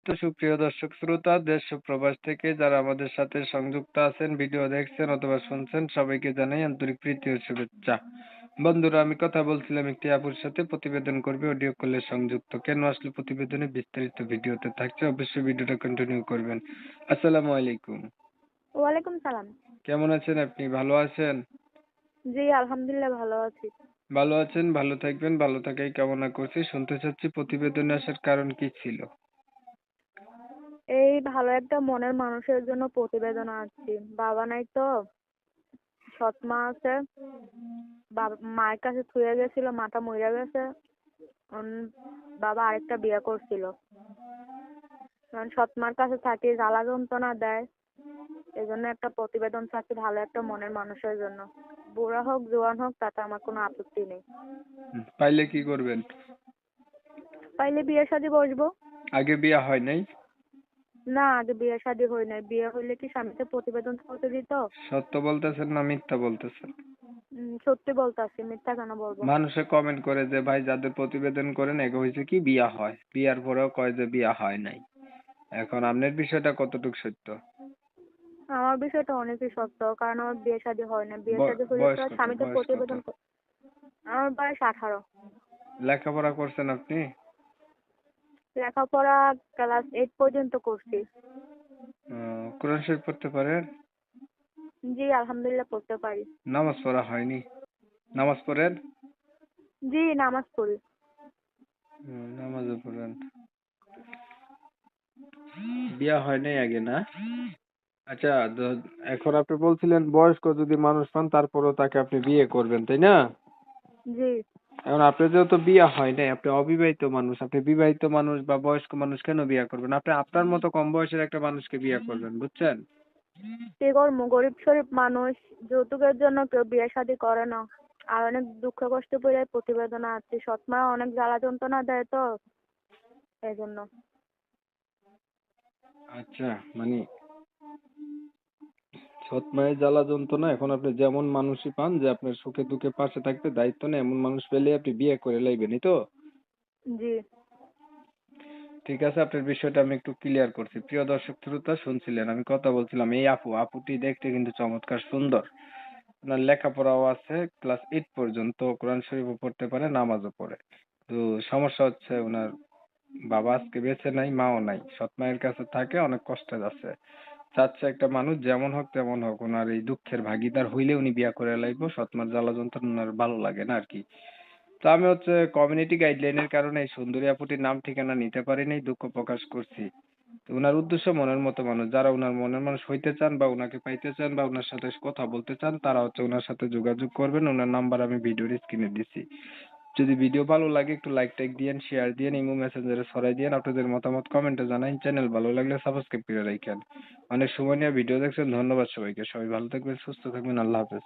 তো সুপ্রিয় দর্শক শ্রোতা, দেশ ও প্রবাস থেকে যারা আমাদের সাথে সংযুক্ত আছেন, ভিডিও দেখছেন অথবা শুনছেন, সবাইকে জানাই আন্তরিক প্রীতি ও শুভেচ্ছা। বন্ধুরা, আমি কথা বলছিলাম একটি আপুর সাথে, প্রতিবেদন করবে, অডিও কলে সংযুক্ত। কেন আসলে প্রতিবেদনে বিস্তারিত ভিডিওতে থাকছে, অবশ্যই ভিডিওটা কন্টিনিউ করবেন। আসসালামু আলাইকুম। ওয়ালাইকুম সালাম। কেমন আছেন আপনি? ভালো আছেন? জি, আলহামদুলিল্লাহ ভালো আছি। ভালো আছেন, ভালো থাকবেন, ভালো থাকাই কামনা করছি। শুনতে চাচ্ছি প্রতিবেদনে আসার কারণ কি ছিল? এই ভালো একটা মনের মানুষের জন্য প্রতিবেদন আসছি। বাবা নাই তো, সৎ মা আছে। মায়ের কাছে থুয়ে গেছিল, মাটা মরে গেছে। বাবা আরেকটা বিয়ে করছিল। কারণ সৎ মার কাছে থাকি, জ্বালা যন্ত্রণা দেয়। এই জন্য একটা প্রতিবেদন চাচ্ছি ভালো একটা মনের মানুষের জন্য। বুড়া হোক জোয়ান হোক তাতে আমার কোনো আপত্তি নেই। পাইলে কি করবেন? পাইলে বিয়ে শাদী বসবো। আগে বিয়ে হয় নাই? না, আগে বিয়ে শাদী হয় নাই। বিয়ে হইলে কি স্বামীকে প্রতিবেদন করতে দিত? সত্য বলতেছেন না মিথ্যা বলতেছেন? সত্যি বলতাছি, মিথ্যা কেন বলবো? মানুষে কমেন্ট করে যে ভাই যাদের প্রতিবেদন করেন এগো হয়েছে কি বিয়া হয়, বিয়ার পরেও কয় যে বিয়া হয় নাই। এখন আপনার বিষয়টা কতটুকু সত্য? আমার বিষয়টা অনেকই সত্য, কারণ আমার বিয়ে শাদী হয় না। বিয়ে শাদী হলে বয়স তো কত? স্বামীকে বয়স কত? প্রতিবেদন আমার বয়স 18। লেখাপড়া করছেন আপনি? লেখাপড়া ক্লাস 8 পর্যন্ত করছি। কোরআন শরীফ পড়তে পারেন? জি, আলহামদুলিল্লাহ পড়তে পারি। নামাজ পড়া হয়নি? নামাজ পড়েন? জি, নামাজ পড়ি। নামাজও পড়েন। বিয়া হয় নাই আগে না? আচ্ছা, এখন আপনি বলছিলেন বয়স্ক যদি মানুষ পান তারপরেও তাকে আপনি বিয়ে করবেন, তাই না? জি। এখন আপনার যেহেতু বিয়ে হয় নাই, আপনি অবিবাহিত মানুষ, আপনি বিবাহিত মানুষ বা বয়স্ক মানুষ কেন বিয়ে করবেন? আপনি আপনার মতো কম বয়সের একটা মানুষকে বিয়ে করবেন, বুঝছেন? কি করবো, গরিব শরীফ মানুষ, যৌতুকের জন্য কেউ বিয়ে শাদী করে না। আর অনেক দুঃখ কষ্ট পেলে প্রতিবেদন আছে। সৎ মা অনেক জ্বালা যন্ত্রণা দেয় তো, এই জন্য। আচ্ছা, মানে সৎ মায়ের জ্বালা যন্ত্রণা, এখন আপনি যেমন মানুষই পান যে আপনার সুখে দুঃখে পাশে থাকতে দায়িত্ব নেই, এমন মানুষ পেলে আপনি বিয়ে করে লাইবেনই তো? জি। ঠিক আছে, আপনার বিষয়টা আমি একটু ক্লিয়ার করছি। প্রিয় দর্শক শ্রোতা, শুনছিলেন আমি কথা বলছিলাম, এই আপুটি দেখতে কিন্তু চমৎকার সুন্দর। ওনার লেখাপড়াও আছে, ক্লাস 8 পর্যন্ত কোরআন শরীফও পড়তে পারে, নামাজও পড়ে। তো সমস্যা হচ্ছে ওনার বাবা আজকে বেঁচে নাই, মাও নাই, সৎ মায়ের কাছে থাকে, অনেক কষ্টে আছে। চাচ্ছে একটা মানুষ যেমন হোক তেমন হোক ওনার এই দুঃখের ভাগিদার হইলে উনি বিয়া করে লাইবো, সৎ মার জ্বালা যন্ত্রণা ওনার ভালো লাগে না আর কি। তো আমি হচ্ছে কমিউনিটি গাইডলাইনের কারণে এই সুন্দরী আপুটির নাম ঠিকানা নিতে পারিনি, দুঃখ প্রকাশ করছি। তো উনার উদ্দেশ্য মনের মতো মানুষ, যারা উনার মনের মানুষ হইতে চান বা উনাকে পাইতে চান বা উনার সাথে কথা বলতে চান, তারা হচ্ছে উনার সাথে যোগাযোগ করবেন। উনার নাম্বার আমি ভিডিওর স্ক্রিনে দিছি। যদি ভিডিও ভালো লাগে একটু লাইক টাইক দিয়েন, শেয়ার দিয়েন, ইমো মেসেঞ্জারে ছড়াই দিয়েন, আপনাদের মতামত কমেন্টে জানান, চ্যানেল ভালো লাগলে সাবস্ক্রাইব করে রাখেন। অনেক সময় নিয়ে ভিডিও দেখছেন, ধন্যবাদ সবাইকে। সবাই ভালো থাকবেন, সুস্থ থাকবেন, আল্লাহ হাফেজ।